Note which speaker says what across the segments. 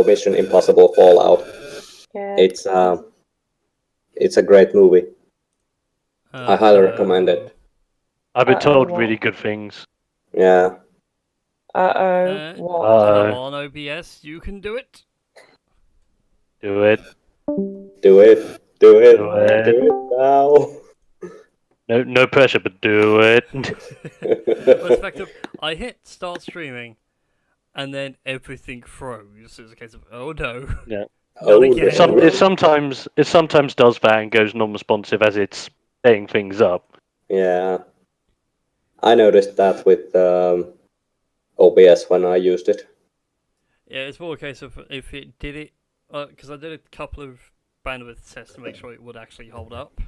Speaker 1: Mission Impossible Fallout.
Speaker 2: Yeah.
Speaker 1: It's a great movie. I highly recommend it.
Speaker 3: I've been told
Speaker 2: what?
Speaker 3: really good things.
Speaker 1: Yeah.
Speaker 2: What?
Speaker 4: Come on, OBS, you can do it.
Speaker 3: Do it.
Speaker 1: Do it. Do it.
Speaker 3: Do it.
Speaker 1: Do it now.
Speaker 3: No pressure, but do it.
Speaker 4: But the fact of, I hit start streaming, and then everything froze. It was a case of, oh no.
Speaker 3: Yeah.
Speaker 1: Oh,
Speaker 4: again.
Speaker 3: It sometimes does that and goes non-responsive as it's setting things up.
Speaker 1: Yeah. I noticed that with OBS when I used it.
Speaker 4: Yeah, it's more a case of if it did it, because I did a couple of bandwidth tests to make sure it would actually hold up,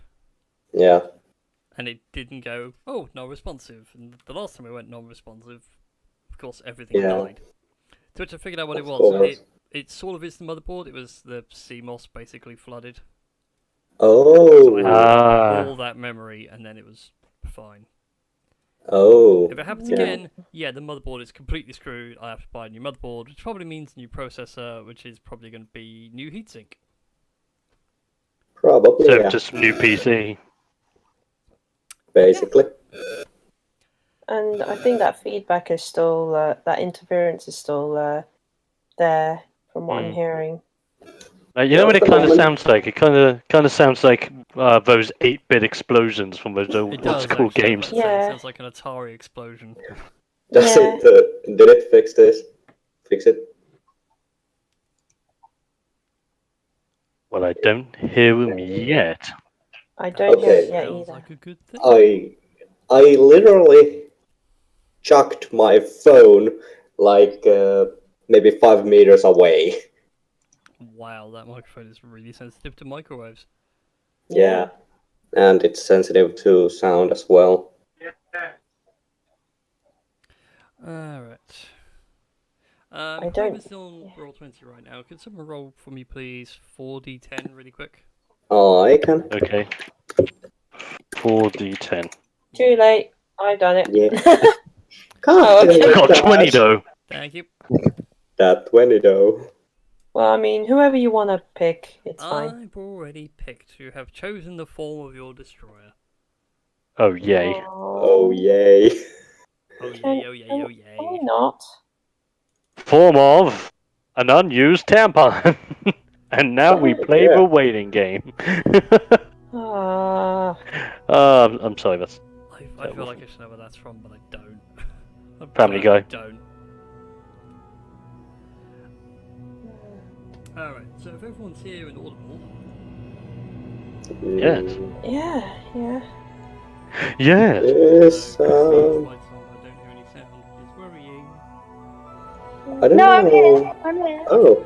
Speaker 1: Yeah.
Speaker 4: and it didn't go, oh, non-responsive. And the last time it went non-responsive, of course, everything died. To which I figured out what it was. It sort of is the motherboard. It was the CMOS basically flooded.
Speaker 1: Oh.
Speaker 4: So I had all that memory, and then it was fine.
Speaker 1: Oh.
Speaker 4: If it happens again, yeah, the motherboard is completely screwed. I have to buy a new motherboard, which probably means new processor, which is probably going to be new heatsink.
Speaker 1: Probably,
Speaker 3: So
Speaker 1: yeah.
Speaker 3: just new PC.
Speaker 1: Basically.
Speaker 2: And I think that feedback is still, that interference is still there, from what I'm hearing.
Speaker 3: You know what it kind of sounds like? It kind of sounds like those 8-bit explosions from those old school games.
Speaker 2: Yeah.
Speaker 4: It sounds like an Atari explosion.
Speaker 1: Does it? Did it fix this? Fix it?
Speaker 3: Well, I don't hear them yet.
Speaker 2: I don't hear it yet
Speaker 4: Sounds
Speaker 2: either.
Speaker 4: like a good thing.
Speaker 1: I literally chucked my phone like maybe 5 meters away.
Speaker 4: Wow, that microphone is really sensitive to microwaves.
Speaker 1: Yeah. And it's sensitive to sound as well.
Speaker 4: Alright.
Speaker 2: I don't-
Speaker 4: I'm still on roll 20 right now. Could someone roll for me, please? 4d10 really quick.
Speaker 1: Oh, I can.
Speaker 3: Okay. 4d10.
Speaker 2: Too late. I've done it.
Speaker 1: Yeah.
Speaker 2: Oh, okay.
Speaker 3: I got 20 though.
Speaker 4: Thank you.
Speaker 1: That 20 though.
Speaker 2: Well, I mean, whoever you want to pick, it's fine.
Speaker 4: I've already picked. You have chosen the form of your destroyer.
Speaker 3: Oh yay.
Speaker 1: Oh, yay.
Speaker 4: Oh yay, oh yay, oh yay.
Speaker 2: Why not?
Speaker 3: Form of an unused tampon. And now we play the waiting game. I'm sorry, that's
Speaker 4: I feel like I should know where that's from, but I don't.
Speaker 3: Family Guy.
Speaker 4: Don't. Alright, so if everyone's here and audible.
Speaker 3: Yes.
Speaker 2: Yeah.
Speaker 3: Yes.
Speaker 1: Yes,
Speaker 4: I don't hear any sound, which is worrying.
Speaker 1: I don't know.
Speaker 5: I'm here.
Speaker 1: Oh.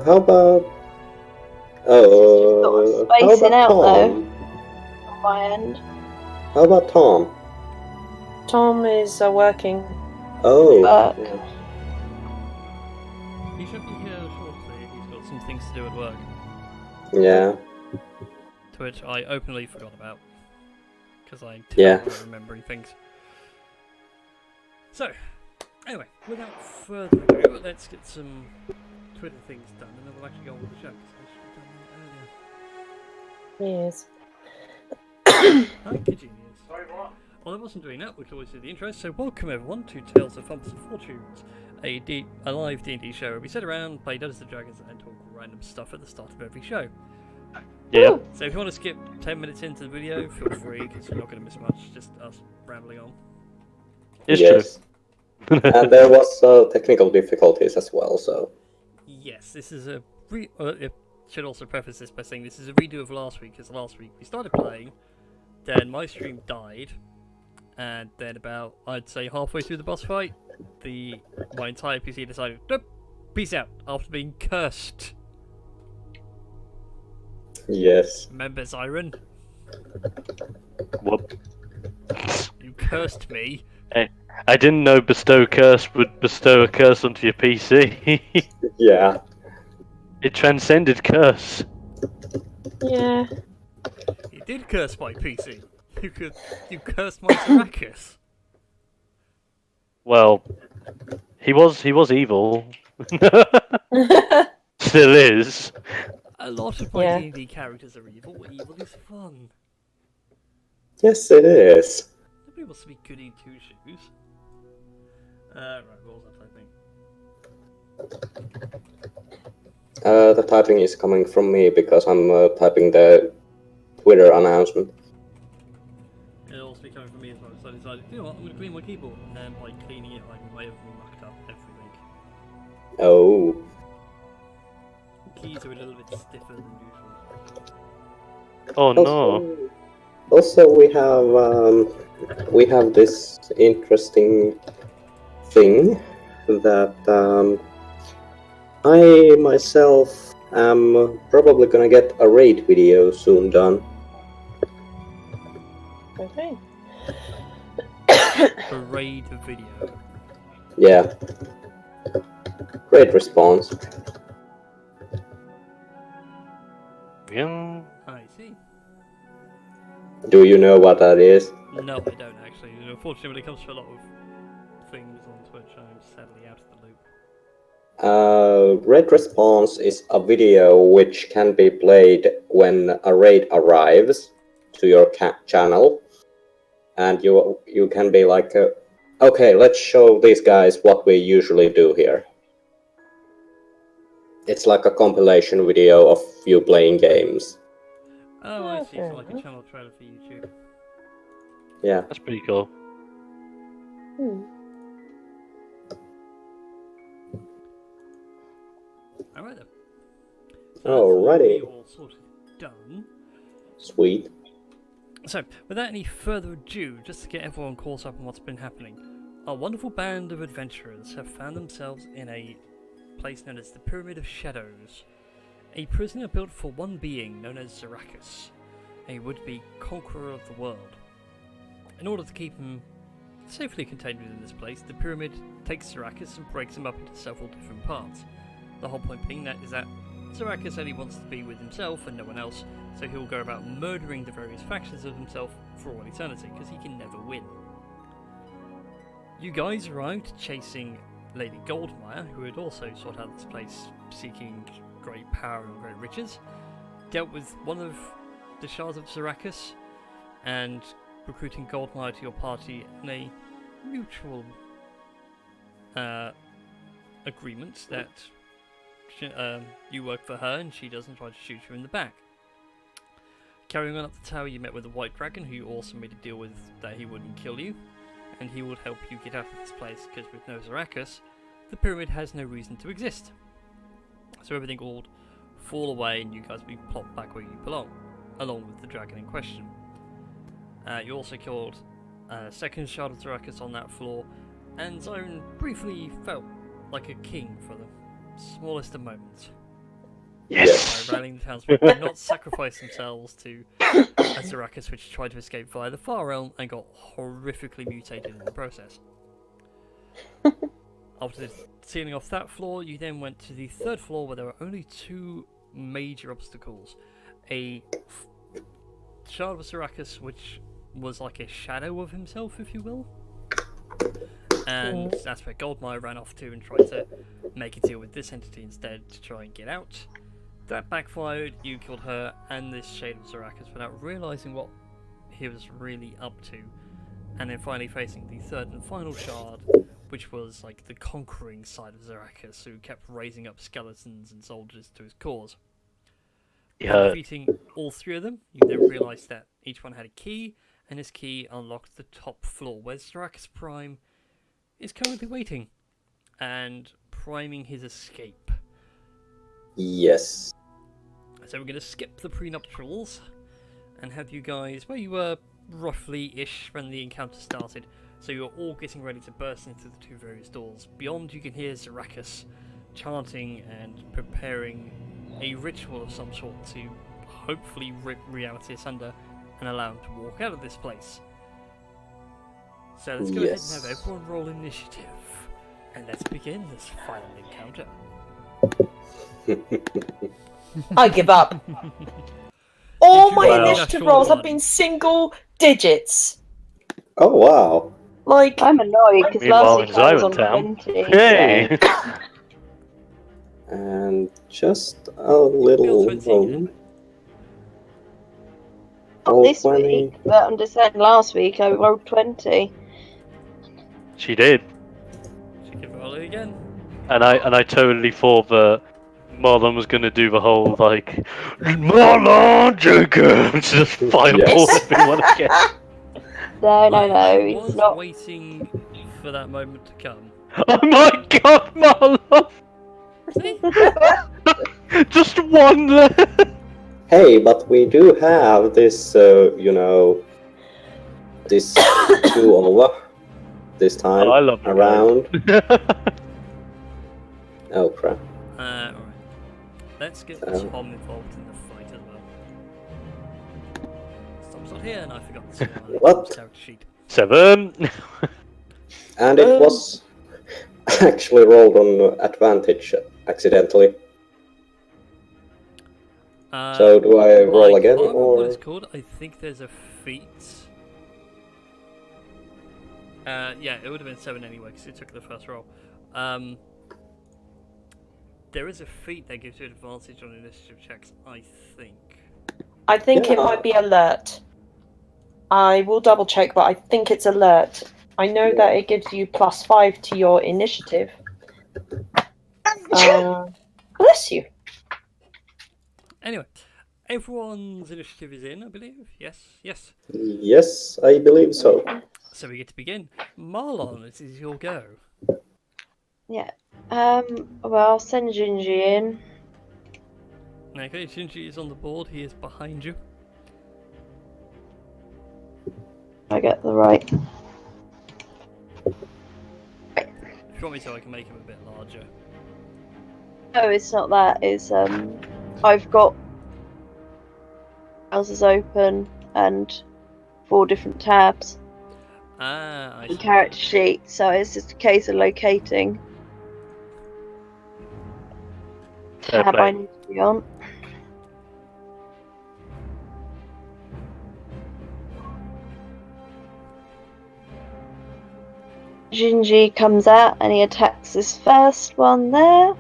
Speaker 1: How about... Oh, how
Speaker 5: Spacing
Speaker 1: about
Speaker 5: out,
Speaker 1: Tom?
Speaker 5: On my end.
Speaker 1: How about Tom?
Speaker 2: Tom is working.
Speaker 1: Oh.
Speaker 4: He should be here shortly. He's got some things to do at work.
Speaker 1: Yeah.
Speaker 4: To which I openly forgot about. Because I'm remembering things. So, anyway, without further ado, let's get some Twitter things done and then we'll actually go on with the show. 'Cause I should have done that earlier.
Speaker 2: Yes.
Speaker 4: Hi, Genius. Sorry, what? Well, I wasn't doing that. We could always do the intro. So, welcome everyone to Tales of Fumbles and Fortunes, a live D&D show where we sit around, play Dungeons and Dragons, and talk random stuff at the start of every show.
Speaker 3: Yeah.
Speaker 4: So, if you want to skip 10 minutes into the video, feel free, because you're not going to miss much. Just us rambling on.
Speaker 3: It's
Speaker 1: true. And there was technical difficulties as well, so...
Speaker 4: Yes, this is a... should also preface this by saying this is a redo of last week, because last week we started playing, then my stream died, and then about, I'd say halfway through the boss fight, my entire PC decided, nope, peace out, after being cursed.
Speaker 1: Yes.
Speaker 4: Remember, Siren?
Speaker 3: Whoop.
Speaker 4: You cursed me.
Speaker 3: I didn't know bestow curse would bestow a curse onto your PC.
Speaker 1: Yeah.
Speaker 3: It transcended curse.
Speaker 2: Yeah.
Speaker 4: You did curse my PC. You cursed my Saracus.
Speaker 3: Well, he was evil. Still is.
Speaker 4: A lot of my
Speaker 2: Yeah.
Speaker 4: D&D characters are evil. Evil is fun.
Speaker 1: Yes, it is.
Speaker 4: Nobody wants to be goody two shoes. Right, what was I typing?
Speaker 1: The typing is coming from me because I'm typing the Twitter announcement.
Speaker 4: It'll also be coming from me as well. So I decided, you know what, I'm going to clean my keyboard. And by cleaning it, I might have mucked up everything.
Speaker 1: Oh.
Speaker 4: Keys are a little bit stiffer than usual.
Speaker 3: Oh no.
Speaker 1: Also, we have this interesting thing that I myself am probably gonna get a raid video soon done.
Speaker 2: Okay.
Speaker 4: A raid video.
Speaker 1: Yeah. Great response.
Speaker 3: Yeah.
Speaker 4: I see.
Speaker 1: Do you know what that is?
Speaker 4: No, I don't actually. Unfortunately, when it comes to a lot of things on Twitch, I'm sadly out of the loop.
Speaker 1: Raid response is a video which can be played when a raid arrives to your channel, and you can be like, okay, let's show these guys what we usually do here. It's like a compilation video of you playing games.
Speaker 4: Oh, I see.
Speaker 2: Okay.
Speaker 4: So like a channel trailer for YouTube.
Speaker 1: Yeah.
Speaker 3: That's pretty cool.
Speaker 2: Hmm.
Speaker 4: Alright then.
Speaker 1: Alrighty.
Speaker 4: That's all sort of done.
Speaker 1: Sweet.
Speaker 4: So, without any further ado, just to get everyone caught up on what's been happening, our wonderful band of adventurers have found themselves in a place known as the Pyramid of Shadows, a prisoner built for one being known as Zarakus, a would-be conqueror of the world. In order to keep him safely contained within this place, the pyramid takes Zarakus and breaks him up into several different parts. The whole point being that Zarakus only wants to be with himself and no one else, so he'll go about murdering the various factions of himself for all eternity, because he can never win. You guys arrived chasing Lady Goldmire, who had also sought out this place seeking great power and great riches, dealt with one of the shards of Zarakus, and recruiting Goldmire to your party in a mutual agreement that you work for her and she doesn't try to shoot you in the back. Carrying on up the tower, you met with the White Dragon, who you also made a deal with that he wouldn't kill you, and he would help you get out of this place, because with no Zarakus, the pyramid has no reason to exist. So everything will fall away and you guys will be plopped back where you belong, along with the dragon in question. You also killed a second shard of Zarakus on that floor, and Zion briefly felt like a king for the smallest of moments.
Speaker 3: Yes!
Speaker 4: By rallying the townspeople did not sacrifice themselves to a Zarakus which tried to escape via the far realm and got horrifically mutated in the process. After sealing off that floor, you then went to the third floor where there were only two major obstacles. A shard of Zarakus which was like a shadow of himself, if you will. And that's where Goldmire ran off to and tried to make a deal with this entity instead to try and get out. That backfired, you killed her and this shade of Zarakus without realising what he was really up to. And then finally facing the third and final shard, which was like the conquering side of Zarakus, who kept raising up skeletons and soldiers to his cause.
Speaker 3: Yeah.
Speaker 4: Defeating all three of them, you then realised that each one had a key, and this key unlocked the top floor, where Zarakus Prime is currently waiting and priming his escape.
Speaker 1: Yes.
Speaker 4: So we're going to skip the prenuptials and have you guys where you were roughly-ish when the encounter started. So you're all getting ready to burst into the two various doors. Beyond, you can hear Zarakus chanting and preparing a ritual of some sort to hopefully rip reality asunder and allow him to walk out of this place. So let's go ahead and have everyone roll initiative, and let's begin this final encounter.
Speaker 2: I give up. All
Speaker 4: Did you
Speaker 2: my
Speaker 4: roll a
Speaker 2: initiative
Speaker 4: natural
Speaker 2: rolls have
Speaker 4: one?
Speaker 2: been single digits.
Speaker 1: Oh wow.
Speaker 2: Like,
Speaker 5: I'm annoyed because
Speaker 3: Meanwhile,
Speaker 5: last week I was on
Speaker 3: in Zion Town.
Speaker 5: 20.
Speaker 3: Hey!
Speaker 1: And just a little
Speaker 4: 20
Speaker 1: moment.
Speaker 5: Not this
Speaker 1: 20.
Speaker 5: week, but I'm just saying last week I rolled 20.
Speaker 3: She did.
Speaker 4: She can roll it again.
Speaker 3: And I totally thought that Marlon was gonna do the whole like Marlon Jacobs just fireball
Speaker 1: Yes.
Speaker 3: everyone again.
Speaker 5: No,
Speaker 4: I
Speaker 5: he's
Speaker 4: was
Speaker 5: not.
Speaker 4: waiting for that moment to come.
Speaker 3: Oh my god, Marlon! Just one left.
Speaker 1: Hey, but we do have this, this do-over this time
Speaker 3: Oh, I love the
Speaker 1: around.
Speaker 3: guy.
Speaker 1: Oh crap.
Speaker 4: Alright. Let's get Tom involved in the fight as well. Tom's not here, and I forgot to see
Speaker 1: What?
Speaker 4: character sheet.
Speaker 3: 7.
Speaker 1: And it was actually rolled on advantage accidentally. So do I roll again,
Speaker 4: I can't remember
Speaker 1: or
Speaker 4: what it's called. I think there's a feat. Yeah, it would have been 7 anyway because it took the first roll. There is a feat that gives you advantage on initiative checks, I think.
Speaker 2: I think it might be alert. I will double check, but I think it's alert. I know that it gives you +5 to your initiative. Bless you.
Speaker 4: Anyway, everyone's initiative is in, I believe. Yes.
Speaker 1: Yes, I believe so.
Speaker 4: So we get to begin. Marlon, it is your go.
Speaker 5: Yeah. Well, I'll send Gingy in.
Speaker 4: Okay, Shinji is on the board. He is behind you.
Speaker 5: I get the right.
Speaker 4: If you want me to, I can make him a bit larger.
Speaker 5: No, it's not that. It's I've got browsers open and 4 different tabs.
Speaker 4: I
Speaker 5: And character sheet, so it's just a case of locating
Speaker 3: Fair
Speaker 5: tab
Speaker 3: play.
Speaker 5: I need to be on. Gingy comes out and he attacks this first one there.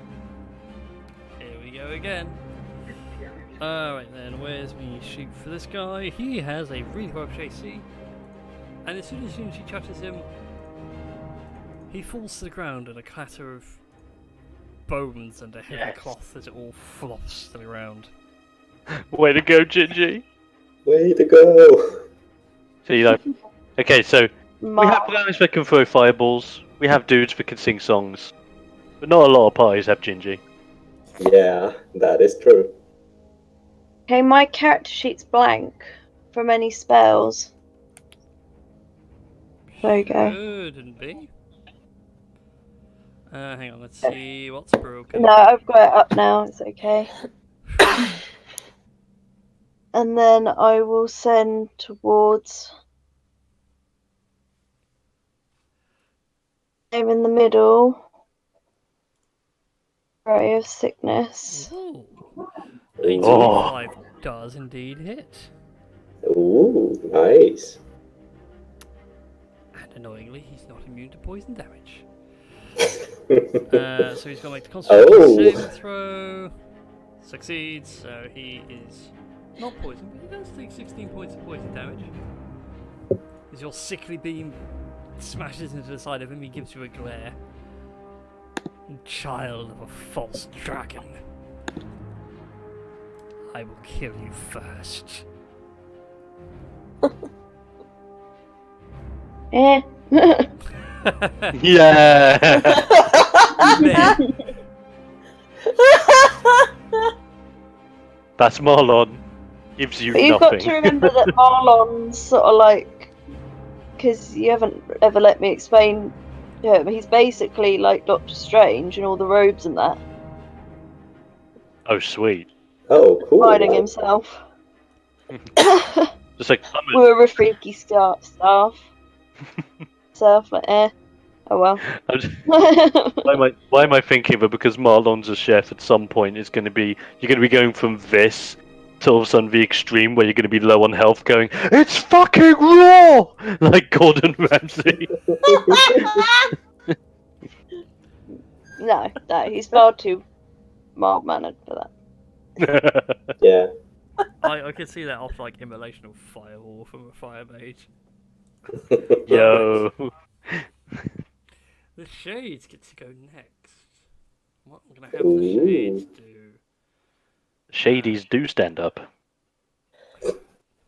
Speaker 4: Here we go again. Alright then, where's me shoot for this guy? He has a really high AC. And as soon as Shinji touches him, he falls to the ground in a clatter of bones and a heavy cloth as it all flops to the ground.
Speaker 3: Way to go, Gingy.
Speaker 1: Way to go!
Speaker 3: So you know. Okay, so we have
Speaker 5: Mark.
Speaker 3: guys that can throw fireballs. We have dudes that can sing songs. But not a lot of parties have Gingy.
Speaker 1: Yeah, that is true.
Speaker 5: Okay, my character sheet's blank from any spells. There you go.
Speaker 4: Shouldn't be. Hang on, let's see what's broken.
Speaker 5: No, I've got it up now, it's okay. And then I will send towards him in the middle. Ray of sickness.
Speaker 4: Ooh.
Speaker 3: Oh.
Speaker 4: 85 does indeed hit.
Speaker 1: Ooh, nice.
Speaker 4: And annoyingly, he's not immune to poison damage. So he's going to make the Constitution saving throw. Succeeds, so he is not poisoned, but he does take 16 points of poison damage. As your sickly beam smashes into the side of him, he gives you a glare. Child of a false dragon. I will kill you first.
Speaker 5: Eh.
Speaker 3: Yeah.
Speaker 4: Then,
Speaker 3: That's Marlon. Gives you
Speaker 5: But you've
Speaker 3: nothing.
Speaker 5: got to remember that Marlon's sort of like, because you haven't ever let me explain him, he's basically like Doctor Strange and all the robes and that,
Speaker 3: Oh, sweet.
Speaker 1: Oh, cool.
Speaker 5: hiding himself.
Speaker 3: Just like
Speaker 5: We were a freaky staff. Surf, like, eh. Oh well.
Speaker 3: why am I thinking of it? Because Marlon's a chef. At some point, you're going to be going from this to all of a sudden the extreme where you're going to be low on health, going, "It's fucking raw!" like Gordon Ramsay.
Speaker 5: No, he's far too mild mannered for that.
Speaker 1: Yeah.
Speaker 4: I could see that off like immolation of firewall from a fire mage.
Speaker 3: Yo.
Speaker 4: The shades get to go next. What I'm gonna have the shades do?
Speaker 3: Shadies do stand up.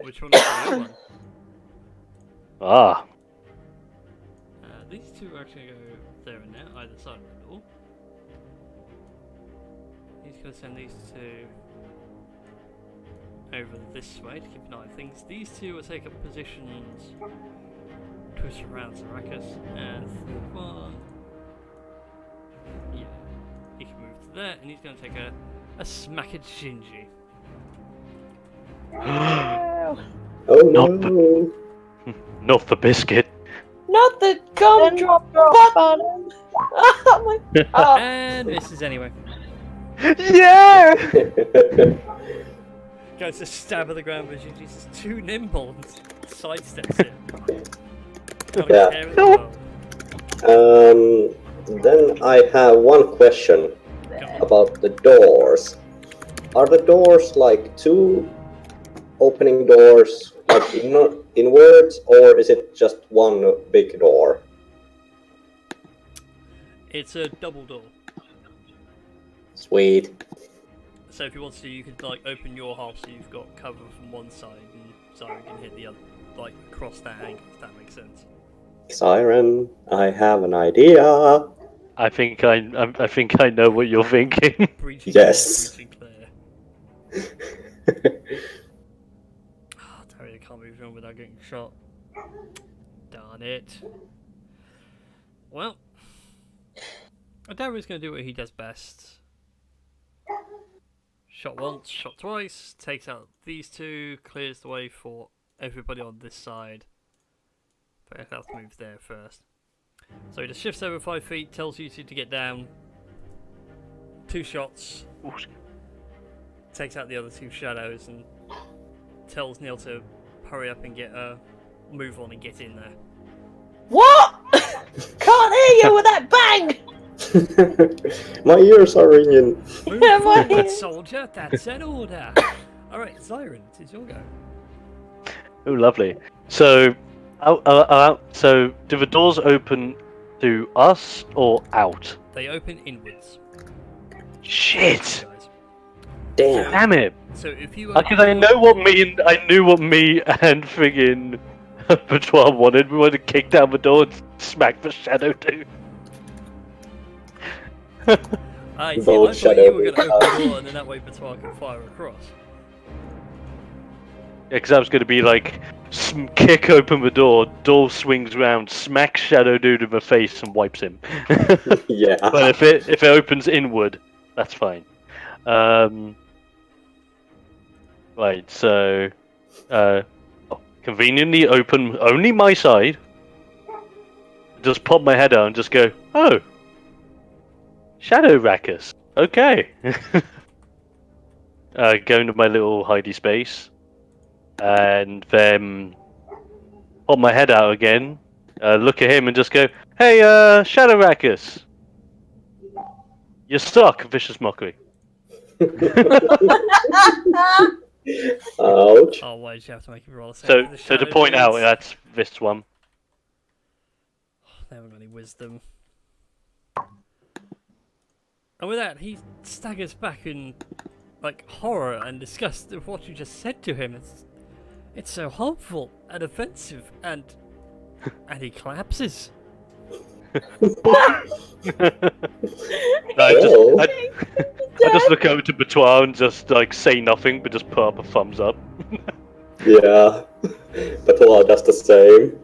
Speaker 4: Which one is the other one?
Speaker 3: Ah.
Speaker 4: These two are actually gonna go there and there, either side of the door. He's gonna send these two over this way to keep an eye on things. These two will take up positions twist around Sarakas, and third one, yeah, he can move to there, and he's going to take a smack at Shinji.
Speaker 1: Oh no!
Speaker 3: Not the biscuit.
Speaker 2: Not the gumdrop button! Oh my... Oh.
Speaker 4: And misses anyway.
Speaker 3: Yeah!
Speaker 4: Goes to stab at the ground, but Shinji's just too nimble and sidesteps it.
Speaker 1: Yeah. Then I have one question about the doors. Are the doors like two opening doors, like inwards, or is it just one big door?
Speaker 4: It's a double door.
Speaker 1: Sweet.
Speaker 4: So if you want to, you could like open your half so you've got cover from one side and Siren can hit the other, like across that angle, if that makes sense.
Speaker 1: Siren, I have an idea.
Speaker 3: I think I know what you're thinking.
Speaker 4: Breaching
Speaker 1: Yes.
Speaker 4: Breaching Claire. Oh, Terry, I can't move on without getting shot. Darn it. Well, Darius going to do what he does best. Shot once, shot twice, takes out these two, clears the way for everybody on this side. But I have to move there first. So he just shifts over 5 feet, tells you two to get down. 2 shots. Takes out the other 2 shadows and tells Neil to hurry up and get a move on and get in there.
Speaker 2: What? Can't hear you with that bang!
Speaker 1: My ears are ringing.
Speaker 4: Move
Speaker 2: My
Speaker 4: forward,
Speaker 2: ears.
Speaker 4: soldier, that's an order. Alright, Siren, it's your go.
Speaker 3: Oh, lovely. So, so do the doors open to us or out?
Speaker 4: They open inwards.
Speaker 3: Shit!
Speaker 4: Guys.
Speaker 1: Damn.
Speaker 3: Damn it!
Speaker 4: So if you
Speaker 3: Because I knew what me and friggin' Batois wanted. We wanted to kick down the door and smack the shadow dude.
Speaker 4: I see,
Speaker 1: Bold
Speaker 4: I thought
Speaker 1: shadow
Speaker 4: you were going to
Speaker 1: dude.
Speaker 4: open the door and then that way Batois can fire across.
Speaker 3: Yeah, because I was going to be like, kick open the door swings round, smack shadow dude in the face and wipes him.
Speaker 1: Yeah.
Speaker 3: But if it opens inward, that's fine. Right, so conveniently open only my side. Just pop my head out and just go, oh, Shadow Rackus. Okay. Go into my little hidey space, and then pop my head out again. Look at him and just go, hey, Shadow Rackus. You're stuck, vicious mockery.
Speaker 1: Ouch.
Speaker 4: Oh, why did you have to make me roll a save
Speaker 3: So,
Speaker 4: for the
Speaker 3: so to
Speaker 4: shadow
Speaker 3: point out,
Speaker 4: dudes?
Speaker 3: that's this one.
Speaker 4: They haven't got any wisdom. And with that, he staggers back in like horror and disgust of what you just said to him. It's so harmful and offensive, and he collapses.
Speaker 3: I just look over to Batois and just like say nothing, but just put up a thumbs up.
Speaker 1: Yeah. Batois does the same.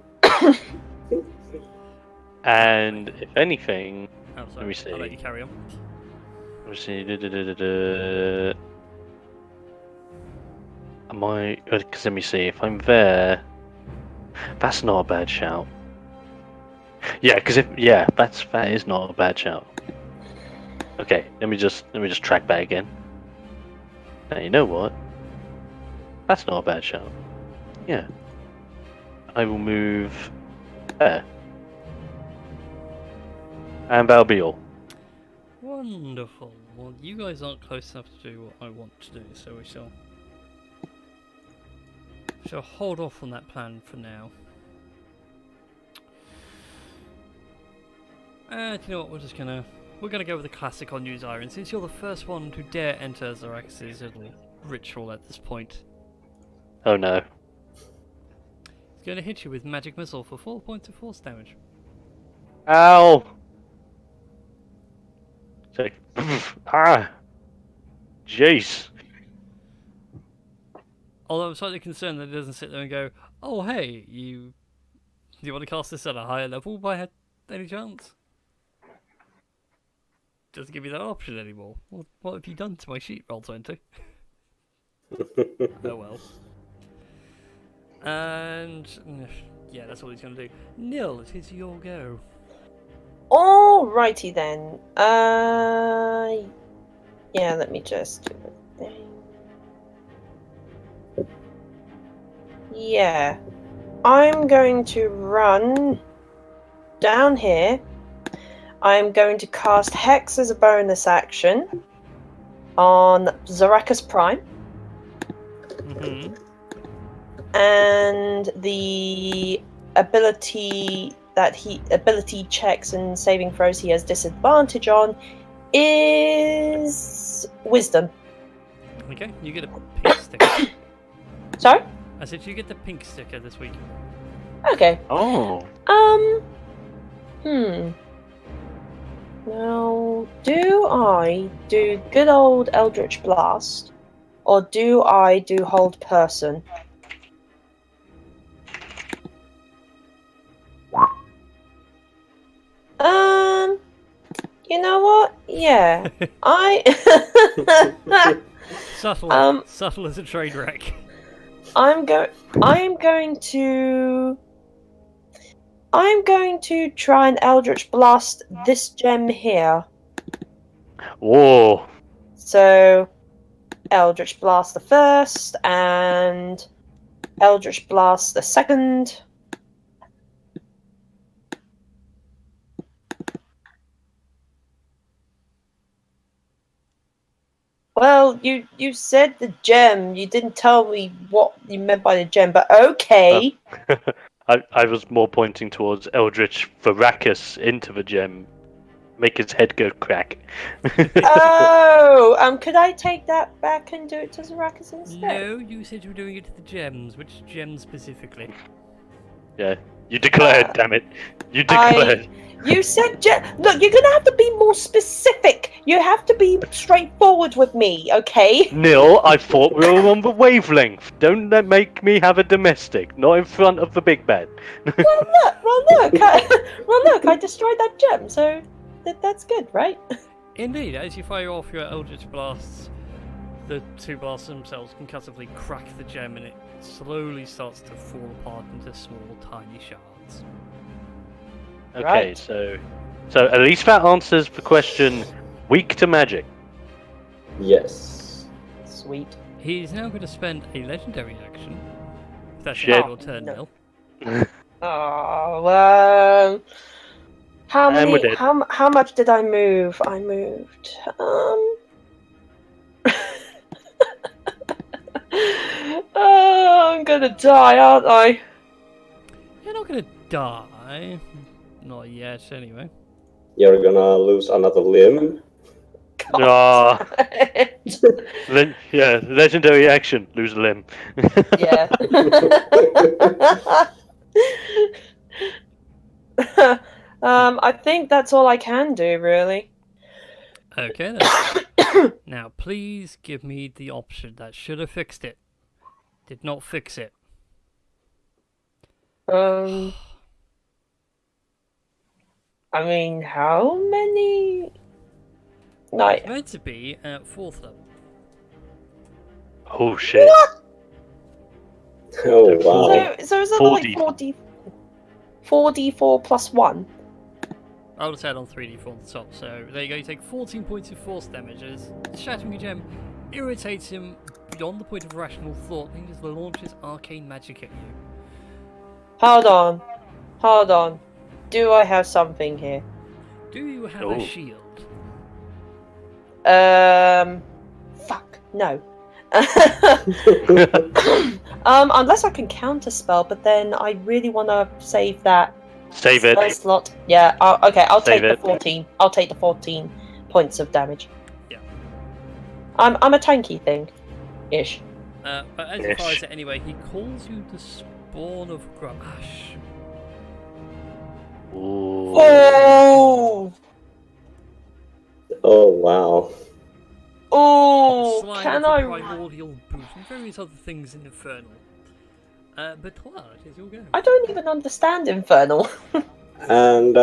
Speaker 3: And if anything,
Speaker 4: Oh, sorry.
Speaker 3: let me see.
Speaker 4: I'll let you carry on.
Speaker 3: Let me see. Am I? Because let me see. If I'm there, that's not a bad shout. Yeah, because that is not a bad shout. Okay, let me just track back again. Now you know what? That's not a bad shout. Yeah, I will move there, and that'll be all.
Speaker 4: Wonderful. well, you guys aren't close enough to do what I want to do, so we shall hold off on that plan for now. And you know what, we're gonna go with the classic on News Iron, since you're the first one to dare enter Zarakis' little ritual at this point.
Speaker 3: Oh no.
Speaker 4: It's gonna hit you with magic missile for 4 points of force damage.
Speaker 3: Ow! Say, ah! Jeez.
Speaker 4: Although I'm slightly concerned that it doesn't sit there and go, oh hey, do you want to cast this at a higher level by any chance? Doesn't give me that option anymore. What have you done to my sheet, roll 20? Oh well. And yeah, that's all he's gonna do. Nil, it is your go.
Speaker 2: Alrighty then. Yeah, let me just do the thing. Yeah. I'm going to run down here. I'm going to cast Hex as a bonus action on Zarakis Prime.
Speaker 4: Mm-hmm.
Speaker 2: And the ability checks and saving throws he has disadvantage on is Wisdom.
Speaker 4: Okay, you get a pink sticker.
Speaker 2: Sorry?
Speaker 4: I said you get the pink sticker this week.
Speaker 2: Okay.
Speaker 3: Oh.
Speaker 2: Now, do I do good old Eldritch Blast, or do I do Hold Person? You know what? Yeah,
Speaker 4: Subtle, subtle as a train wreck.
Speaker 2: I'm going to try and Eldritch Blast this gem here.
Speaker 3: Whoa.
Speaker 2: So, Eldritch Blast the first, and Eldritch Blast the second. Well, you said the gem. You didn't tell me what you meant by the gem, but okay.
Speaker 3: I was more pointing towards Eldritch Varakis into the gem. Make his head go crack.
Speaker 2: Oh, could I take that back and do it to Zarakis instead?
Speaker 4: No, you said you were doing it to the gems. Which gems specifically?
Speaker 3: Yeah, you declared, damn it. You declared.
Speaker 2: You said gem. Look, you're gonna have to be more specific. You have to be straightforward with me, okay?
Speaker 3: Nil, I thought we were on the wavelength. Don't make me have a domestic, not in front of the big bad.
Speaker 2: Well, look, I destroyed that gem, so that's good, right?
Speaker 4: Indeed, as you fire off your Eldritch Blasts, the two blasts themselves concussively crack the gem and it slowly starts to fall apart into small, tiny shards.
Speaker 3: Okay,
Speaker 2: Right.
Speaker 3: so at least that answers the question, weak to magic.
Speaker 1: Yes.
Speaker 2: Sweet.
Speaker 4: He's now going to spend a legendary action. If that's
Speaker 3: Shit.
Speaker 4: your turn,
Speaker 2: No.
Speaker 4: Nil.
Speaker 2: Oh, how
Speaker 3: And we're
Speaker 2: many?
Speaker 3: dead.
Speaker 2: How much did I move? I moved. Oh, I'm gonna die, aren't I?
Speaker 4: You're not going to die. Not yet, anyway.
Speaker 1: You're gonna lose another limb.
Speaker 3: Ah, yeah, legendary action, lose a limb.
Speaker 2: Yeah. I think that's all I can do, really.
Speaker 4: Okay then. Now, please give me the option that should have fixed it. Did not fix it.
Speaker 2: I mean, how many? Like,
Speaker 4: It's meant to be at 4th level.
Speaker 3: Oh shit.
Speaker 1: Oh wow.
Speaker 2: so is it like
Speaker 3: 4D.
Speaker 2: 4d4 plus 1?
Speaker 4: I would have said on 3d4 on the top, so there you go, you take 14 points of force damage as shattering a gem irritates him beyond the point of rational thought and he just launches arcane magic at you.
Speaker 2: Hold on. Do I have something here?
Speaker 4: Do you have
Speaker 3: Oh.
Speaker 4: a shield?
Speaker 2: Fuck, no. Unless I can counterspell, but then I really want to save that
Speaker 3: Save it.
Speaker 2: spell slot. Yeah, okay, I'll
Speaker 3: Save
Speaker 2: take
Speaker 3: it.
Speaker 2: the 14. I'll take the 14 points of damage.
Speaker 4: Yeah.
Speaker 2: I'm a tanky thing. Ish.
Speaker 4: But as he fires it anyway, he calls you the spawn of Grumash.
Speaker 3: Ooh.
Speaker 2: Oh!
Speaker 1: Oh wow.
Speaker 2: Oh!
Speaker 4: Slime
Speaker 2: Can
Speaker 4: of
Speaker 2: I?
Speaker 4: the primordial boot and various other things in Infernal. But well, it is your go.
Speaker 2: I don't even understand Infernal.
Speaker 1: And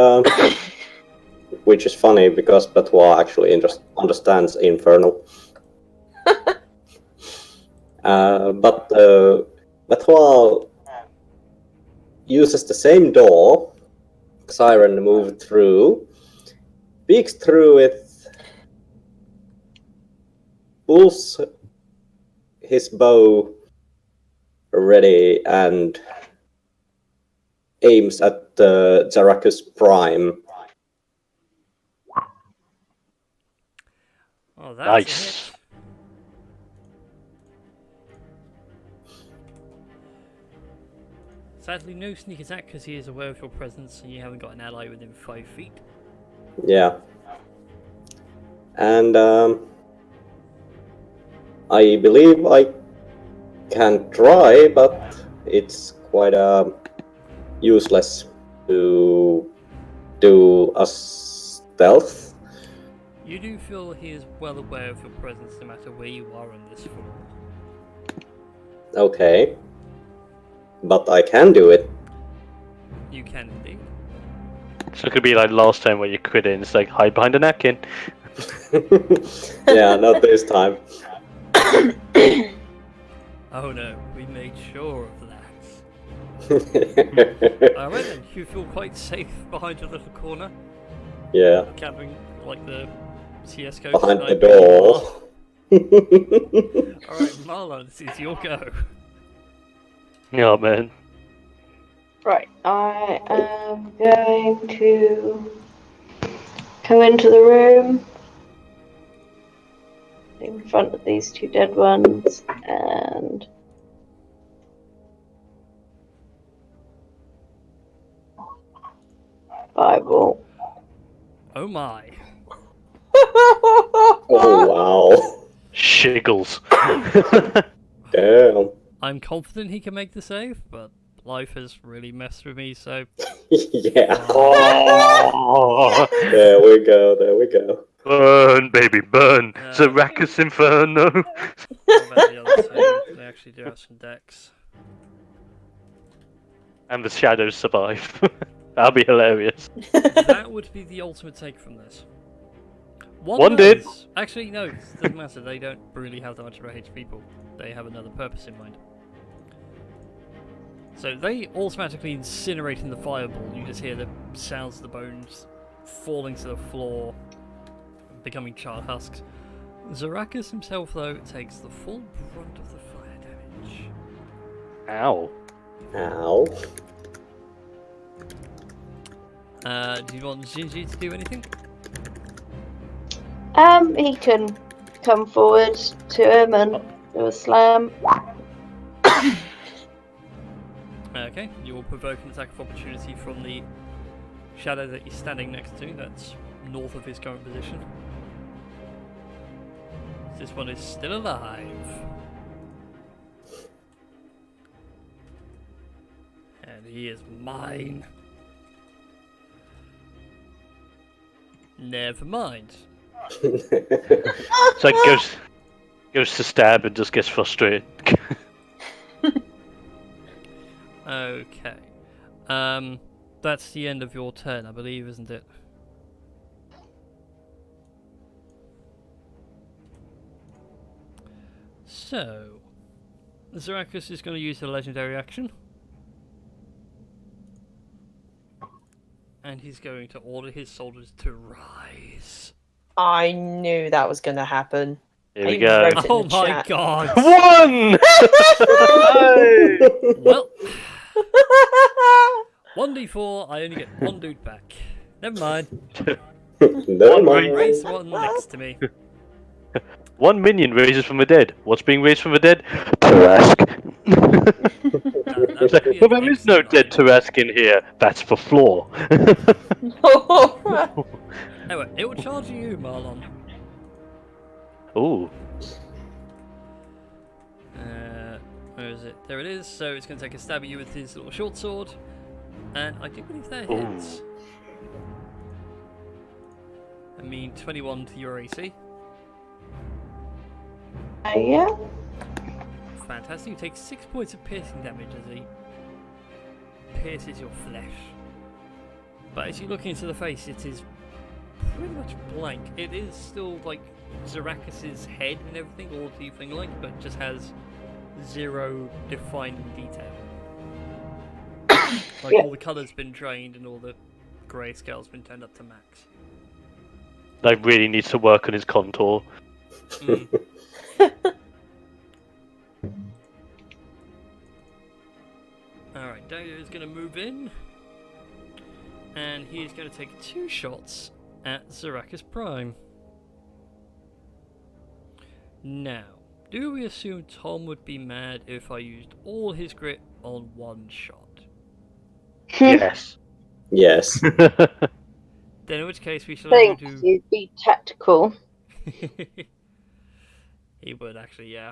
Speaker 1: which is funny because Betois actually understands Infernal. But Betois uses the same door Siren moved through, peeks through it, pulls his bow ready, and aims at Zaracus Prime.
Speaker 4: Oh, that's
Speaker 3: Nice.
Speaker 4: a hit. Sadly, no sneak attack because he is aware of your presence and you haven't got an ally within 5 feet.
Speaker 1: Yeah. And I believe I can try, but it's quite useless to do a stealth.
Speaker 4: You do feel he is well aware of your presence no matter where you are on this floor.
Speaker 1: Okay. But I can do it.
Speaker 4: You can indeed.
Speaker 3: So it could be like last time where you quit in. It's like hide behind a napkin.
Speaker 1: Yeah, not this time.
Speaker 4: Oh no, we made sure of that. Alright then, you feel quite safe behind your little corner,
Speaker 1: Yeah,
Speaker 4: camping like the CSGO
Speaker 1: behind the
Speaker 4: sniper you
Speaker 1: door.
Speaker 4: are. Alright, Marlon, this is your go.
Speaker 3: Yeah, man.
Speaker 5: Right, I am going to come into the room in front of these two dead ones and Bible.
Speaker 4: Oh my.
Speaker 1: Oh wow.
Speaker 3: Shiggles.
Speaker 1: Damn.
Speaker 4: I'm confident he can make the save, but life has really messed with me, so...
Speaker 1: Yeah.
Speaker 3: Oh,
Speaker 1: There we go.
Speaker 3: burn, baby, burn. Zaracus Inferno.
Speaker 4: What about the other two? They actually do have some decks.
Speaker 3: And the shadows survive. That'll be hilarious.
Speaker 4: That would be the ultimate take from this.
Speaker 3: One did.
Speaker 4: does. Actually, no, it doesn't matter. They don't really have that much rage people. They have another purpose in mind. So they automatically incinerate in the fireball. You just hear the sounds of the bones falling to the floor, becoming charred husks. Zaracus himself, though, takes the full brunt of the fire damage.
Speaker 3: Ow.
Speaker 1: Ow.
Speaker 4: Do you want Gingy to do anything?
Speaker 5: He can come forward to him and do a slam.
Speaker 4: Okay, you will provoke an attack of opportunity from the shadow that he's standing next to, that's north of his current position. This one is still alive. And he is mine. Never mind.
Speaker 3: So it goes to stab and just gets frustrated.
Speaker 4: Okay. That's the end of your turn, I believe, isn't it? So, Zaracus is going to use a legendary action. And he's going to order his soldiers to rise.
Speaker 2: I knew that was going to happen.
Speaker 3: Here
Speaker 2: I
Speaker 3: we
Speaker 2: even
Speaker 3: go.
Speaker 2: wrote it in
Speaker 4: Oh
Speaker 2: the
Speaker 4: my
Speaker 2: chat.
Speaker 4: god!
Speaker 3: One!
Speaker 4: Well, 1d4, I only get one dude back. Never mind.
Speaker 1: Never mind.
Speaker 4: Raise the one next to me.
Speaker 3: One minion raises from the dead. What's being raised from the dead? Tarask.
Speaker 4: That would be
Speaker 3: Well,
Speaker 4: an
Speaker 3: there is no
Speaker 4: excellent
Speaker 3: dead
Speaker 4: idea.
Speaker 3: Tarask in here. That's the floor.
Speaker 4: Anyway, it will charge you, Marlon.
Speaker 3: Ooh.
Speaker 4: Where is it? There it is. So it's going to take a stab at you with his little short sword. And I do believe that hits. I mean, 21 to your AC.
Speaker 5: Yeah.
Speaker 4: Fantastic. You take 6 points of piercing damage as he pierces your flesh. But as you look into the face, it is pretty much blank. It is still like Zarakis' head and everything, all tiefling-like, but it just has 0 defining detail. Like all the colour's been drained and all the grayscale's been turned up to max.
Speaker 3: Like, really needs to work on his contour.
Speaker 4: Alright, Dagger is going to move in. And he is going to take 2 shots at Zarakis Prime. Now, do we assume Tom would be mad if I used all his grit on 1 shot?
Speaker 3: Yes.
Speaker 1: Yes.
Speaker 4: Then in which case we shall only
Speaker 5: Think
Speaker 4: do...
Speaker 5: you'd be tactical.
Speaker 4: He would actually, yeah.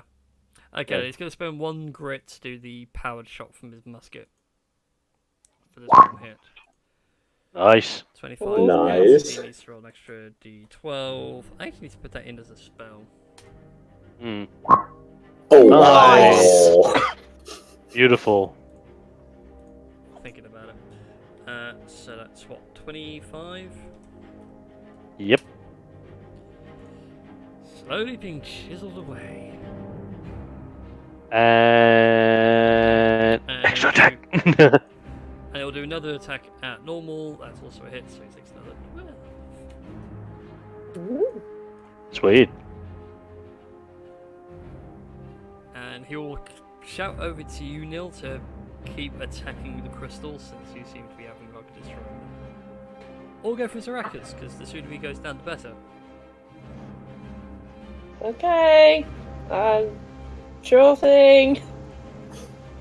Speaker 4: Okay, he's going to spend 1 grit to do the powered shot from his musket. For this one hit.
Speaker 3: Nice.
Speaker 4: 25
Speaker 1: Nice.
Speaker 4: hits, he needs to roll an extra d12. I actually need to put that in as a spell.
Speaker 1: Oh,
Speaker 3: Nice.
Speaker 1: wow.
Speaker 3: Beautiful.
Speaker 4: Thinking about it. So that's what, 25?
Speaker 3: Yep.
Speaker 4: Slowly being chiseled away.
Speaker 3: And extra attack.
Speaker 4: And he'll do another attack at normal. That's also a hit, so he takes another 12.
Speaker 3: Sweet.
Speaker 4: And he will shout over to you, Nil, to keep attacking the crystals since you seem to be having luck destroying them. Or go for Zarakis, because the sooner he goes down, the better.
Speaker 2: Okay. Sure thing.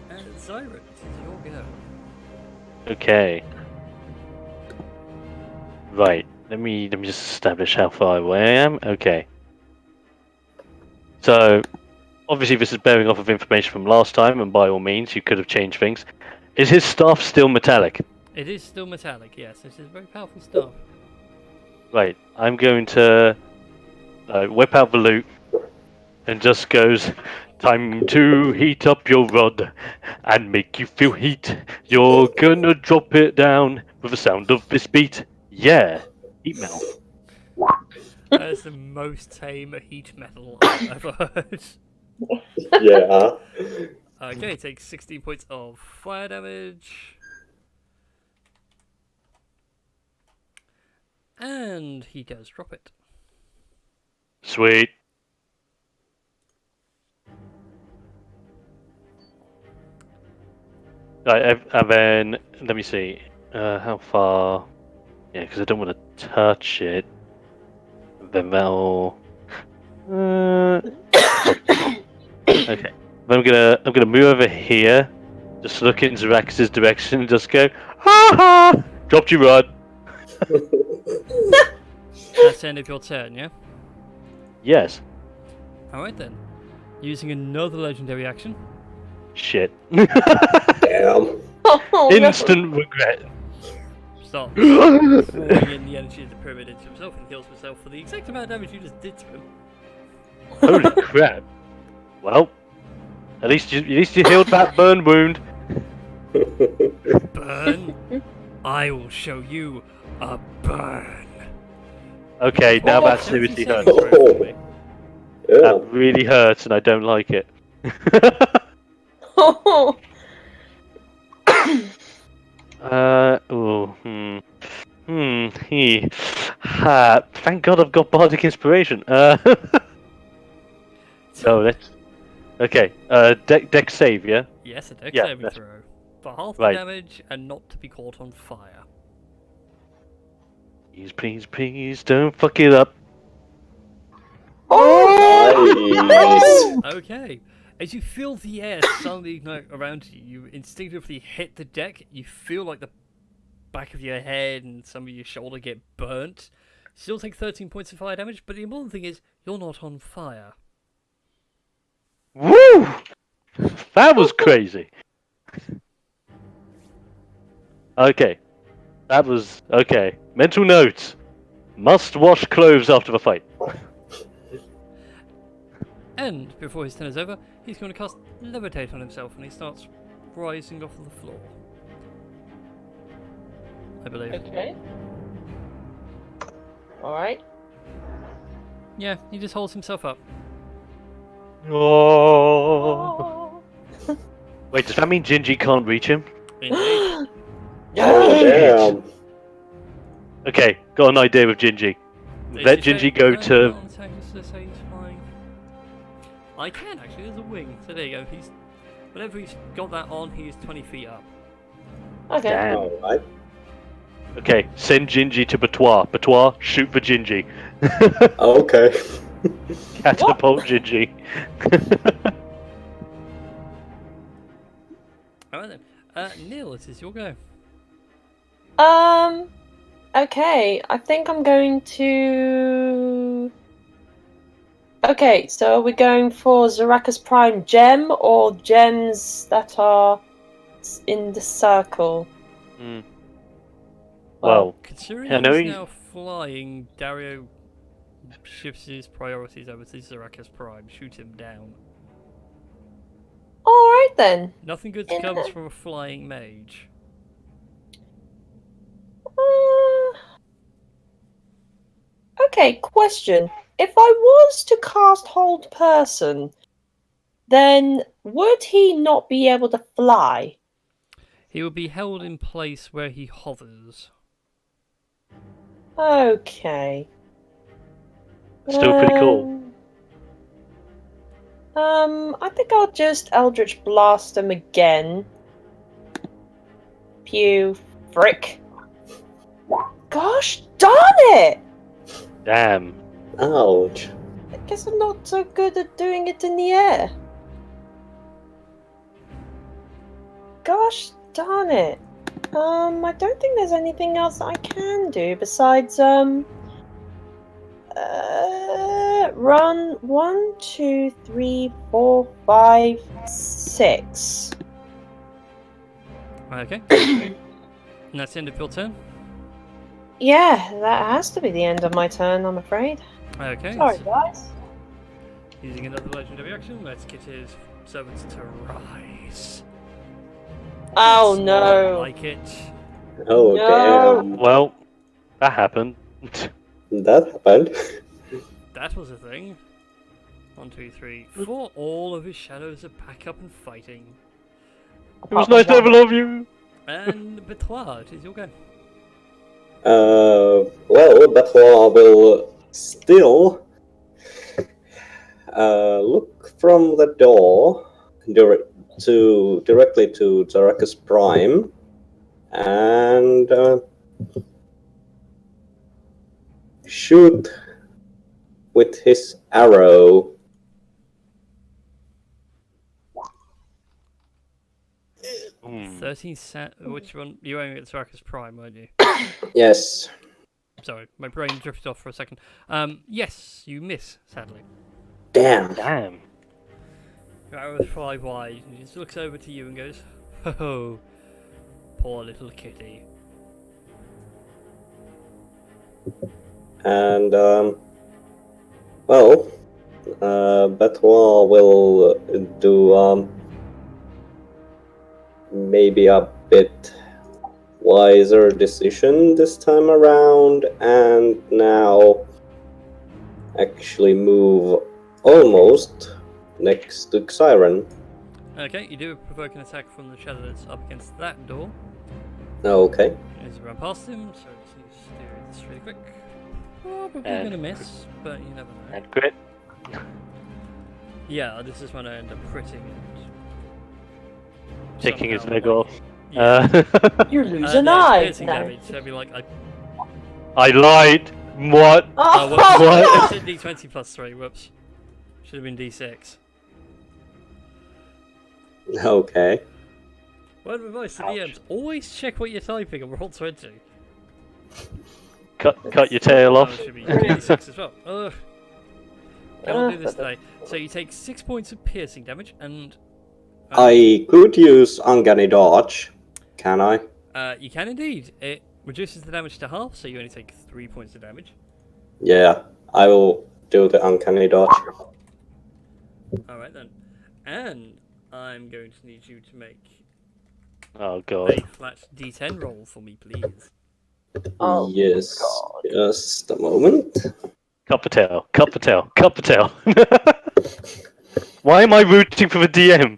Speaker 4: And Zyra, it is your go.
Speaker 3: Okay. Right. Let me just establish how far away I am. Okay. So, obviously this is bearing off of information from last time, and by all means, you could have changed things. Is his staff still metallic?
Speaker 4: It is still metallic, yes. This is very powerful stuff.
Speaker 3: Right. I'm going to whip out the loot and just goes, time to heat up your rod and make you feel heat. You're gonna drop it down with the sound of this beat. Yeah. Heat metal.
Speaker 4: That is the most tame heat metal I've ever heard.
Speaker 1: Yeah.
Speaker 4: Okay, takes 16 points of fire damage. And he does drop it.
Speaker 3: Sweet. Right, and then, let me see. How far? Yeah, because I don't want to touch it. Then that'll... Okay. Then I'm gonna move over here. Just look in Zarakis' direction and just go, ha ha! Dropped your rod.
Speaker 4: That's the end of your turn, yeah?
Speaker 3: Yes.
Speaker 4: Alright then. Using another legendary action.
Speaker 3: Shit.
Speaker 1: Damn.
Speaker 2: Oh,
Speaker 3: Instant regret.
Speaker 4: Start pouring in the energy of the pyramid into himself and heals himself for the exact amount of damage you just did to him.
Speaker 3: Holy crap. Well, at least you healed that burn wound.
Speaker 4: Burn? I will show you a burn.
Speaker 3: Okay, now
Speaker 4: Oh,
Speaker 3: that
Speaker 4: 70
Speaker 3: seriously
Speaker 4: seconds.
Speaker 3: hurts.
Speaker 1: Oh. Yeah.
Speaker 3: That really hurts and I don't like it. Thank God I've got bardic inspiration. So let's. Okay, deck save, yeah?
Speaker 4: Yes, a dex
Speaker 3: Yeah,
Speaker 4: saving
Speaker 3: that's-
Speaker 4: throw. For half
Speaker 3: right.
Speaker 4: the damage and not to be caught on fire.
Speaker 3: Please, please, please, don't fuck it up.
Speaker 1: Nice.
Speaker 4: Okay. As you feel the air suddenly around you, you instinctively hit the deck. You feel like the back of your head and some of your shoulder get burnt. Still take 13 points of fire damage, but the important thing is you're not on fire.
Speaker 3: Woo! That was crazy. Okay. That was... Okay. Mental note. Must wash clothes after the fight.
Speaker 4: And before his turn is over, he's going to cast Levitate on himself and he starts rising off of the floor. I believe.
Speaker 2: Okay. Alright.
Speaker 4: Yeah, he just holds himself up.
Speaker 3: Oh. Wait, does that mean Gingy can't reach him?
Speaker 4: Indeed.
Speaker 1: Oh, damn.
Speaker 3: Okay, got an idea with Gingy. Let Gingy go to...
Speaker 4: I can actually, there's a wing. So there you go. Whenever he's got that on, he is 20 feet up.
Speaker 2: Okay.
Speaker 3: Damn.
Speaker 1: Alright.
Speaker 3: Okay, send Gingy to Batois. Batois, shoot for Gingy.
Speaker 1: Okay.
Speaker 3: Catapult Gingy.
Speaker 4: Alright then. Neil, it is your go.
Speaker 2: Okay, I think I'm going to... Okay, so are we going for Zaraka's Prime Gem, or gems that are in the circle?
Speaker 3: Well,
Speaker 4: Considering
Speaker 3: I know
Speaker 4: he's
Speaker 3: he's-
Speaker 4: now flying, Dario shifts his priorities over to Zaraka's Prime. Shoot him down.
Speaker 2: Alright then.
Speaker 4: Nothing good
Speaker 2: Yeah.
Speaker 4: comes from a flying mage.
Speaker 2: Okay, question. If I was to cast Hold Person, then would he not be able to fly?
Speaker 4: He will be held in place where he hovers.
Speaker 2: Okay.
Speaker 3: Still pretty cool.
Speaker 2: I think I'll just Eldritch Blast him again. Pew. Frick. Gosh darn it!
Speaker 3: Damn.
Speaker 1: Ouch.
Speaker 2: I guess I'm not so good at doing it in the air. Gosh darn it. I don't think there's anything else that I can do besides, run 1, 2, 3, 4, 5, 6.
Speaker 4: Okay. And that's the end of your turn.
Speaker 2: Yeah, that has to be the end of my turn, I'm afraid.
Speaker 4: Okay.
Speaker 2: Sorry,
Speaker 4: so
Speaker 2: guys.
Speaker 4: using another legendary action, let's get his servants to rise.
Speaker 2: Oh
Speaker 4: It's
Speaker 2: no.
Speaker 4: not like it.
Speaker 1: Oh,
Speaker 2: No.
Speaker 1: damn.
Speaker 3: Well, that happened.
Speaker 1: That happened.
Speaker 4: That was a thing. 1, 2, 3, 4. All of his shadows are back up and fighting.
Speaker 3: It was nice to have all of you.
Speaker 4: And Betois, it is your go.
Speaker 1: Well, Batois will still look from the door directly to Zaraka's Prime and shoot with his arrow.
Speaker 3: Hmm.
Speaker 4: 13 which one? You were aiming at Saraka's Prime, weren't you?
Speaker 1: Yes.
Speaker 4: Sorry, my brain drifted off for a second. Yes, you miss, sadly.
Speaker 1: Damn.
Speaker 3: Damn.
Speaker 4: Your arrows fly wide, and he just looks over to you and goes, "Oh, poor little kitty."
Speaker 1: And well, Batois will do maybe a bit wiser decision this time around, and now actually move almost next to Xiren.
Speaker 4: Okay, you do provoke an attack from the shadow that's up against that door.
Speaker 1: Okay.
Speaker 4: As you run past him, so I just need to do this really quick. Probably
Speaker 3: And
Speaker 4: gonna miss, but you never know.
Speaker 3: And crit.
Speaker 4: Yeah, this is when I end up critting and
Speaker 3: Taking his
Speaker 4: somehow,
Speaker 3: leg
Speaker 4: like-
Speaker 3: off.
Speaker 4: Yeah.
Speaker 2: You lose
Speaker 4: No,
Speaker 2: an
Speaker 4: it's
Speaker 2: eye.
Speaker 4: piercing
Speaker 2: No.
Speaker 4: damage, so it'd be like
Speaker 3: I lied. What?
Speaker 2: Oh,
Speaker 4: Whoops.
Speaker 3: What?
Speaker 4: I said D20 plus 3, whoops. Should have been D6.
Speaker 1: Okay.
Speaker 4: Word of advice to DMs, always check what you're typing on Roll20.
Speaker 3: Cut your tail
Speaker 4: Oh,
Speaker 3: off.
Speaker 4: it should be D6 as well. Ugh. Can't do this today. So you take 6 points of piercing damage, and...
Speaker 1: I could use Uncanny Dodge. Can I?
Speaker 4: you can indeed. It reduces the damage to half, so you only take 3 points of damage.
Speaker 1: Yeah, I will do the Uncanny Dodge.
Speaker 4: Alright then. And I'm going to need you to make
Speaker 3: Oh
Speaker 4: a
Speaker 3: god.
Speaker 4: flat D10 roll for me, please.
Speaker 2: Oh,
Speaker 1: Yes.
Speaker 2: God.
Speaker 1: Just a moment.
Speaker 3: Cut the tail. Cut the tail. Cut the tail. Why am I rooting for the DM?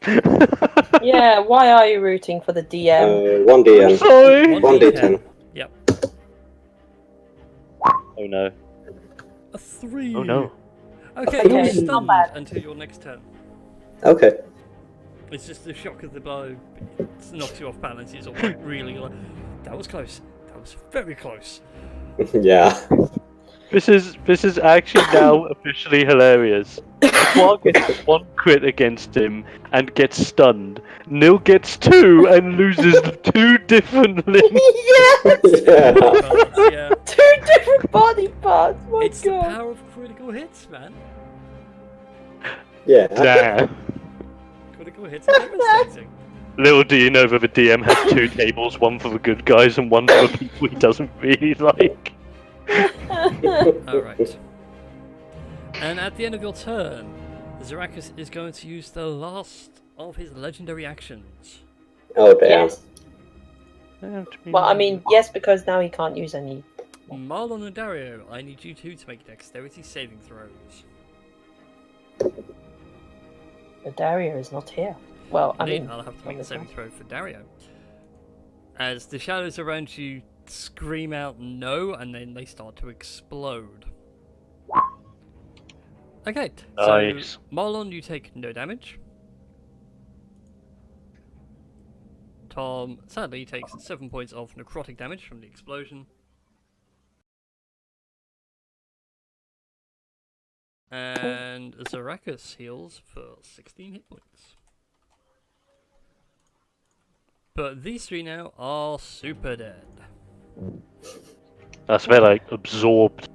Speaker 2: Yeah, why are you rooting for the DM?
Speaker 1: 1d10.
Speaker 3: Sorry.
Speaker 1: 1d10.
Speaker 4: Yep.
Speaker 3: Oh no.
Speaker 4: A 3.
Speaker 3: Oh no.
Speaker 4: Okay,
Speaker 2: Okay,
Speaker 4: you're
Speaker 2: not
Speaker 4: stunned
Speaker 2: bad.
Speaker 4: until your next turn.
Speaker 1: Okay.
Speaker 4: It's just the shock of the blow. It knocks you off balance. It's all really like, that was close. That was very close.
Speaker 1: Yeah.
Speaker 3: This is actually now officially hilarious. Quark gets 1 crit against him and gets stunned. Nil gets 2 and loses 2 different limbs.
Speaker 2: Yes!
Speaker 1: Yeah.
Speaker 4: Balance, yeah.
Speaker 2: 2 different body parts, my
Speaker 4: It's the
Speaker 2: god.
Speaker 4: power of critical hits, man.
Speaker 1: Yeah.
Speaker 3: Damn.
Speaker 4: Critical hits are devastating.
Speaker 3: Little do you know that the DM has 2 tables, one for the good guys and one for the people he doesn't really like.
Speaker 4: Alright. And at the end of your turn, Zarakis is going to use the last of his legendary actions.
Speaker 1: Oh, damn.
Speaker 2: Yes. Well, I mean, yes, because now he can't use any.
Speaker 4: Marlon and Dario, I need you two to make dexterity saving throws.
Speaker 2: But Dario is not here. Well, I
Speaker 4: Indeed,
Speaker 2: mean,
Speaker 4: I'll have to make a
Speaker 2: obviously.
Speaker 4: saving throw for Dario. As the shadows around you scream out no, and then they start to explode. Okay, so
Speaker 3: Nice.
Speaker 4: Marlon, you take no damage. Tom, sadly, takes 7 points of necrotic damage from the explosion. And Zarakis heals for 16 hit points. But these three now are super dead.
Speaker 3: That's very like absorbed.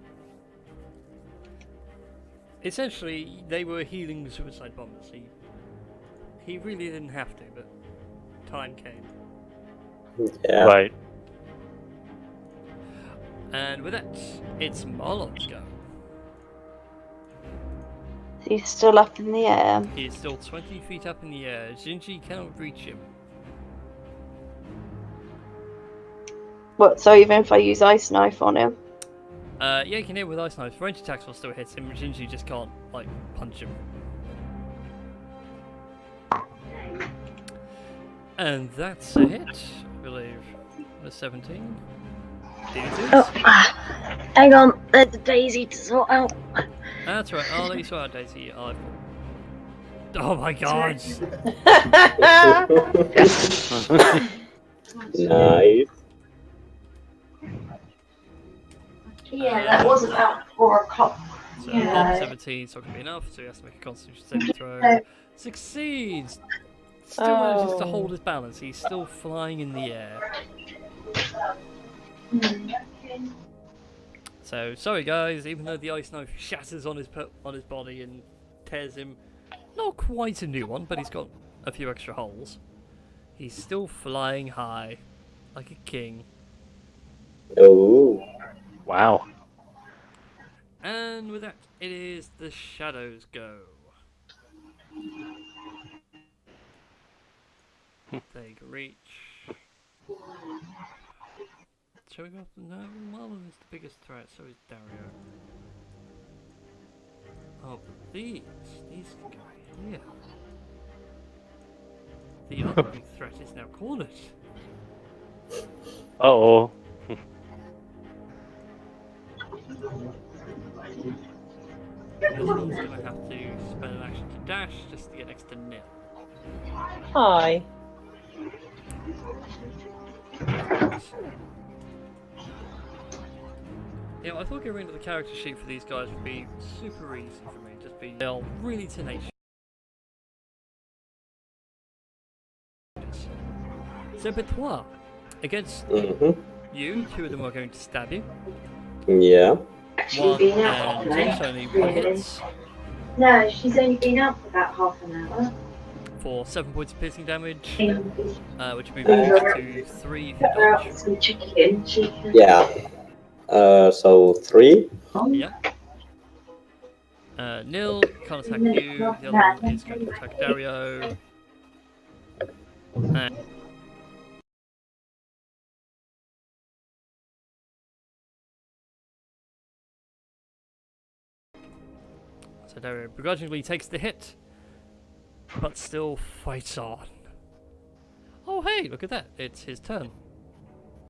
Speaker 4: Essentially, they were healing suicide bombers. He really didn't have to, but time came.
Speaker 1: Yeah.
Speaker 3: Right.
Speaker 4: And with that, it's Marlon's go.
Speaker 5: He's still up in the air.
Speaker 4: He is still 20 feet up in the air. Jinji cannot reach him.
Speaker 5: What, so even if I use Ice Knife on him?
Speaker 4: Yeah, you can hit with Ice Knife. Range attacks will still hit him. Jinji just can't, like, punch him. And that's a hit, I believe. The 17.
Speaker 6: Oh, hang on, there's a daisy to sort out.
Speaker 4: That's right, I'll let you sort out Daisy. Oh my god!
Speaker 1: Nice.
Speaker 6: Yeah, that was about 4 o'clock.
Speaker 4: So
Speaker 6: Yeah.
Speaker 4: 17 is not going to be enough, so he has to make a constitution saving throw. Succeeds! Still manages to
Speaker 2: Oh.
Speaker 4: hold his balance. He's still flying in the air. So sorry guys, even though the ice knife shatters on his body and tears him, not quite a new one, but he's got a few extra holes. He's still flying high, like a king.
Speaker 1: Oh.
Speaker 3: Wow.
Speaker 4: And with that, it is the shadows go. They can reach. Shall we go? No, Marlon is the biggest threat, so is Dario. Oh, but these can go here. The other big threat is now cornered.
Speaker 3: Uh-oh.
Speaker 4: This one's gonna have to spend an action to dash just to get next to nil.
Speaker 2: Hi.
Speaker 4: Yeah, I thought getting into the character sheet for these guys would be super easy for me. They are really tenacious. So, Betois, against you, 2 of them are going to stab you.
Speaker 1: Yeah.
Speaker 6: She's
Speaker 4: 1
Speaker 6: been out
Speaker 4: and Jace only 1 hits
Speaker 6: No, she's only been out for about half an hour.
Speaker 4: for 7 points of piercing damage, which will be
Speaker 6: Put
Speaker 4: reduced to 3 if you
Speaker 6: her out
Speaker 4: dodge.
Speaker 6: with some chicken. She can...
Speaker 1: Yeah. So 3.
Speaker 4: Yeah. Nil can't attack you. The other one is going to attack Dario. And so Dario begrudgingly takes the hit, but still fights on. Oh hey, look at that. It's his turn.